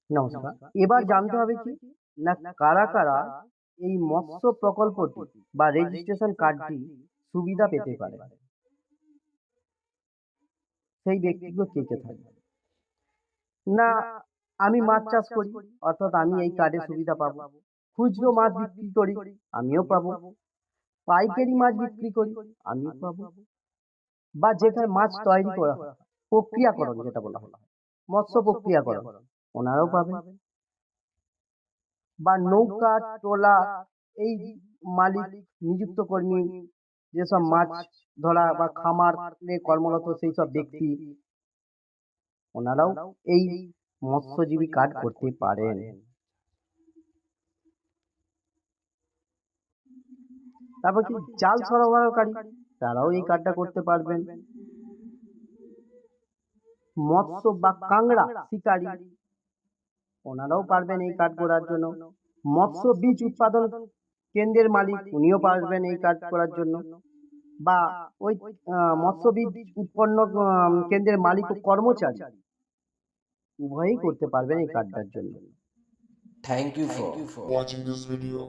নমস্কার। এবার জানতে হবে কি না কারা কারা এই মৎস্য প্রকল্পটি বা রেজিস্ট্রেশন কার্ডটি সুবিধা পেতে পারে। সেই ব্যক্তিগুলো কে কে থাকবে? না আমি মাছ চাষ করি অর্থাৎ আমি এই কার্ডের সুবিধা পাবো। খুচরো মাছ বিক্রি করি আমিও পাবো। পাইকারি মাছ বিক্রি করি আমিও পাবো। বা যেখানে মাছ তৈরি করা হয় প্রক্রিয়াকরণ যেটা বলা হয় মৎস্য প্রক্রিয়াকরণ ওনারাও পাবেন। বা নৌকা ট্রলার এই মালিক নিযুক্ত কর্মী যেসব মাছ ধরা বা খামারে কর্মরত সেই সব ব্যক্তি ওনারাও এই মৎস্যজীবী কার্ড করতে পারেন। তারপর কি জাল সরবরাহকারী তারাও এই কার্ডটা করতে পারবেন। মৎস্য বা কাংড়া শিকারী ওনারাও পারবেন এই কার্ড করার জন্য। মৎস্য বীজ উৎপাদন কেন্দ্রের মালিক উনিও পারবেন এই কাজ করার জন্য। বা ওই মৎস্য বীজ উৎপন্ন কেন্দ্রের মালিক ও কর্মচারী উভয়ই করতে পারবেন এই কার্ডটার জন্য। Thank you Thank for you for watching this video.